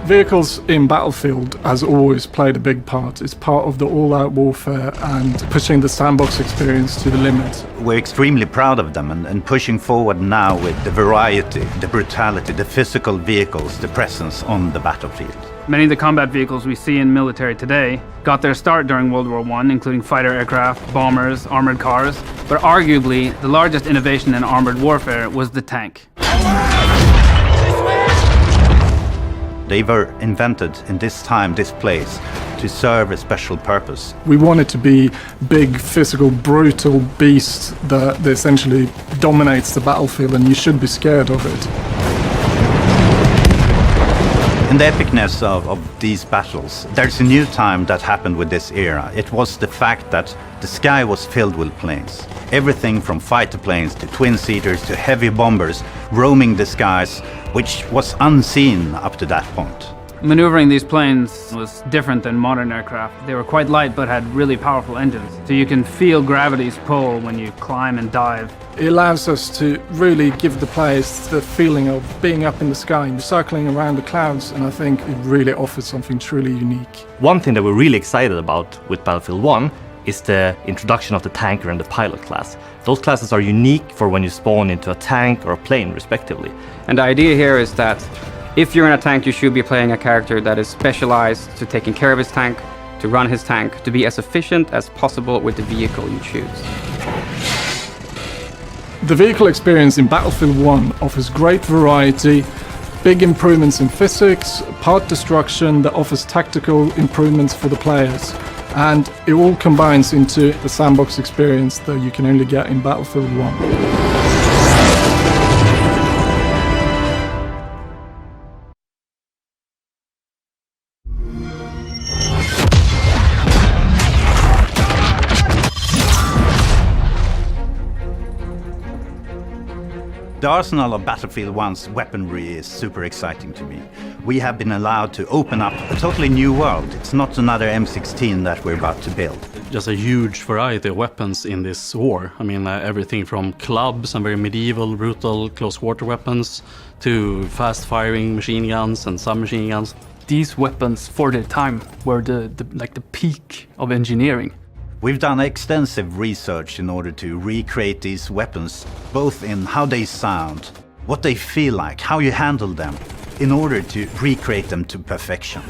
Vehicles in Battlefield has always played a big part. It's part of the all-out warfare and pushing the sandbox experience to the limit. We're extremely proud of them and pushing forward now with the variety, the brutality, the physical vehicles, the presence on the battlefield. Many of the combat vehicles we see in military today got their start during World War I, including fighter aircraft, bombers, armored cars. But arguably, the largest innovation in armored warfare was the tank. They were invented in this time, this place, to serve a special purpose. We want it to be big, physical, brutal beast that essentially dominates the battlefield, and you should be scared of it. In the epicness of these battles, there's a new time that happened with this era. It was the fact that the sky was filled with planes. Everything from fighter planes to twin-seaters to heavy bombers roaming the skies, which was unseen up to that point. Maneuvering these planes was different than modern aircraft. They were quite light but had really powerful engines, so you can feel gravity's pull when you climb and dive. It allows us to really give the players the feeling of being up in the sky and circling around the clouds, and I think it really offers something truly unique. One thing that we're really excited about with Battlefield 1 is the introduction of the tanker and the pilot class. Those classes are unique for when you spawn into a tank or a plane, respectively. And the idea here is that if you're in a tank, you should be playing a character that is specialized to taking care of his tank, to run his tank, to be as efficient as possible with the vehicle you choose. The vehicle experience in Battlefield 1 offers great variety, big improvements in physics, part destruction that offers tactical improvements for the players. And it all combines into the sandbox experience that you can only get in Battlefield 1. The arsenal of Battlefield 1's weaponry is super exciting to me. We have been allowed to open up a totally new world. It's not another M16 that we're about to build. Just a huge variety of weapons in this war. I mean, everything from clubs and very medieval, brutal, close-quarter weapons to fast-firing machine guns and submachine guns. These weapons, for their time, were the peak of engineering. We've done extensive research in order to recreate these weapons, both in how they sound, what they feel like, how you handle them, in order to recreate them to perfection.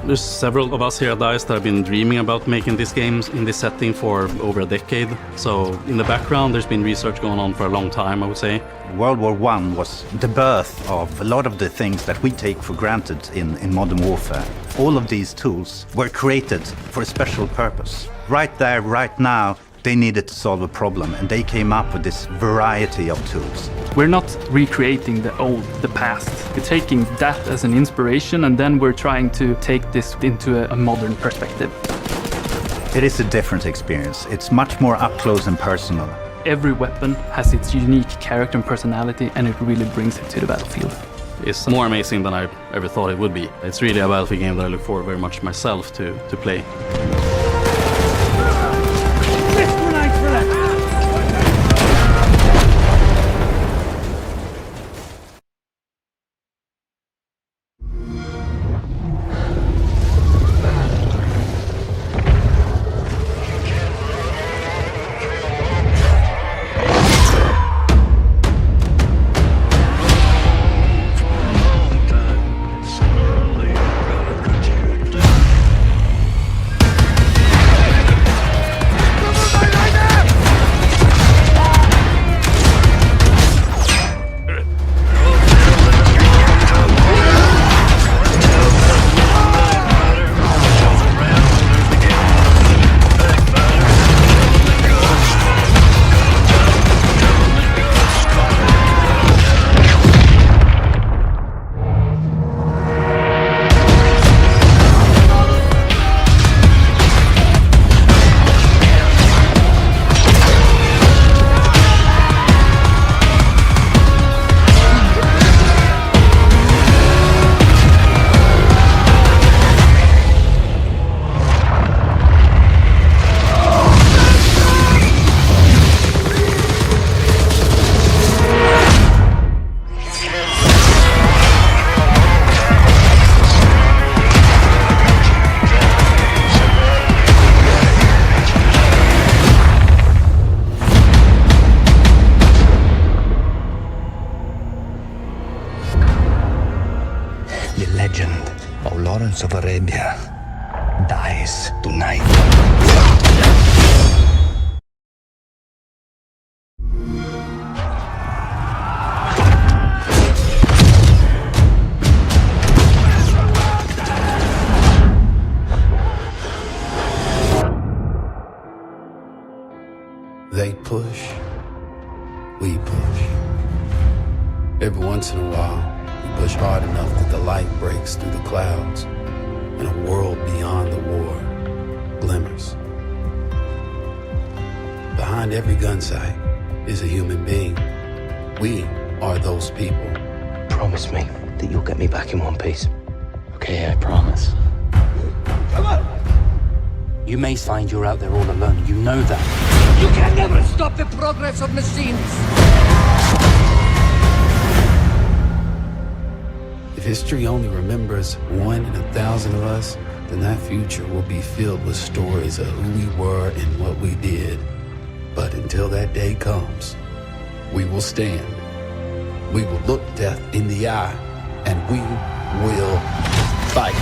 There's several of us here at DICE that have been dreaming about making these games in this setting for over a decade. So in the background, there's been research going on for a long time, I would say. World War I was the birth of a lot of the things that we take for granted in modern warfare. All of these tools were created for a special purpose. Right there, right now, they needed to solve a problem, and they came up with this variety of tools. We're not recreating the past. We're taking that as an inspiration, and then we're trying to take this into a modern perspective. It is a different experience. It's much more up close and personal. Every weapon has its unique character and personality, and it really brings it to the battlefield. It's more amazing than I ever thought it would be. It's really a Battlefield game that I look forward very much myself to play. Lawrence of Arabia dies tonight. They push, we push. Every once in a while, we push hard enough that the light breaks through the clouds and a world beyond the war glimmers. Behind every gun sight is a human being. We are those people. Promise me that you'll get me back in one piece. Okay, I promise. Come on! You may find you're out there all alone. You know that. You can never stop the progress of machines! If history only remembers 1 in 1,000 of us, then that future will be filled with stories of who we were and what we did. But until that day comes, we will stand. We will look death in the eye, and we will fight.